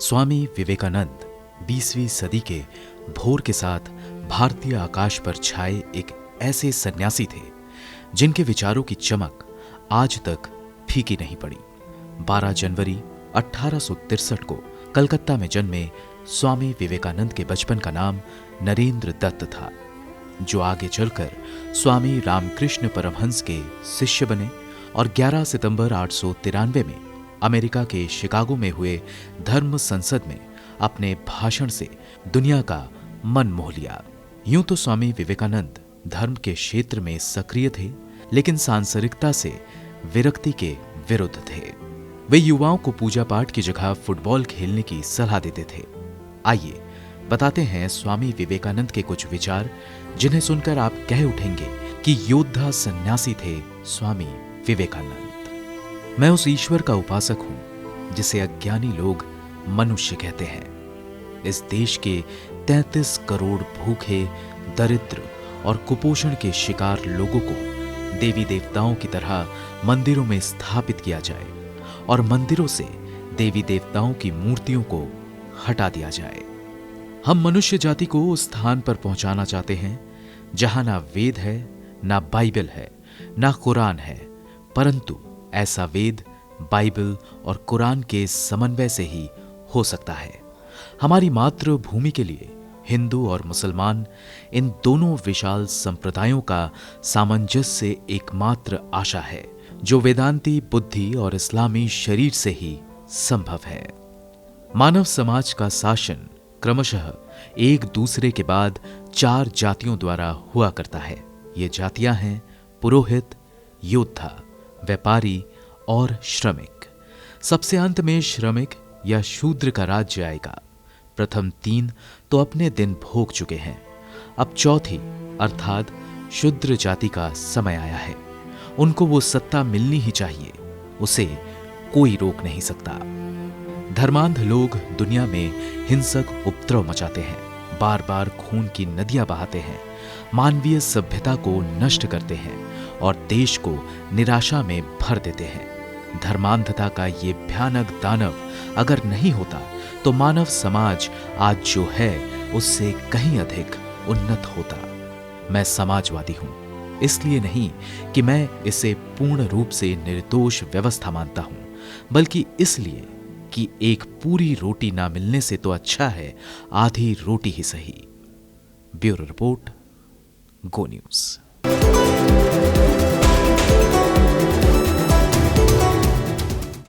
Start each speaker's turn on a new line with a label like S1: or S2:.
S1: स्वामी विवेकानंद 20वीं सदी के भोर के साथ भारतीय आकाश पर छाए एक ऐसे सन्यासी थे जिनके विचारों की चमक आज तक फीकी नहीं पड़ी। 12 जनवरी 1863 को कलकत्ता में जन्मे स्वामी विवेकानंद के बचपन का नाम नरेंद्र दत्त था, जो आगे चलकर स्वामी रामकृष्ण परमहंस के शिष्य बने और 11 सितंबर 1893 में अमेरिका के शिकागो में हुए धर्म संसद में अपने भाषण से दुनिया का मन मोह लिया। यूं तो स्वामी विवेकानंद धर्म के क्षेत्र में सक्रिय थे, लेकिन सांसारिकता से विरक्ति के विरुद्ध थे। वे युवाओं को पूजा पाठ की जगह फुटबॉल खेलने की सलाह देते थे। आइए बताते हैं स्वामी विवेकानंद के कुछ विचार, जिन्हें सुनकर आप कह उठेंगे कि योद्धा सन्यासी थे स्वामी विवेकानंद। मैं उस ईश्वर का उपासक हूं जिसे अज्ञानी लोग मनुष्य कहते हैं। इस देश के 33 करोड़ भूखे, दरिद्र और कुपोषण के शिकार लोगों को देवी देवताओं की तरह मंदिरों में स्थापित किया जाए और मंदिरों से देवी देवताओं की मूर्तियों को हटा दिया जाए। हम मनुष्य जाति को उस स्थान पर पहुंचाना चाहते हैं जहां ना वेद है, ना बाइबल है, ना कुरान है, परंतु ऐसा वेद, बाइबल और कुरान के समन्वय से ही हो सकता है। हमारी मातृभूमि के लिए हिंदू और मुसलमान, इन दोनों विशाल संप्रदायों का सामंजस्य एकमात्र आशा है, जो वेदांती बुद्धि और इस्लामी शरीर से ही संभव है। मानव समाज का शासन क्रमशः एक दूसरे के बाद 4 जातियों द्वारा हुआ करता है। ये जातियां हैं पुरोहित, योद्धा, व्यापारी और श्रमिक। सबसे अंत में श्रमिक या शूद्र का राज्य आएगा। प्रथम 3 तो अपने दिन भोग चुके हैं, अब चौथी अर्थात शूद्र जाति का समय आया है। उनको वो सत्ता मिलनी ही चाहिए, उसे कोई रोक नहीं सकता। धर्मांध लोग दुनिया में हिंसक उपद्रव मचाते हैं, बार बार खून की नदियां बहाते हैं, मानवीय सभ्यता को नष्ट करते हैं और देश को निराशा में भर देते हैं। धर्मांधता का ये भयानक दानव अगर नहीं होता तो मानव समाज आज जो है उससे कहीं अधिक उन्नत होता। मैं समाजवादी हूं, इसलिए नहीं कि मैं इसे पूर्ण रूप से निर्दोष व्यवस्था मानता हूं, बल्कि इसलिए कि एक पूरी रोटी ना मिलने से तो अच्छा है आधी रोटी ही सही। ब्यूरो रिपोर्ट, गो न्यूज।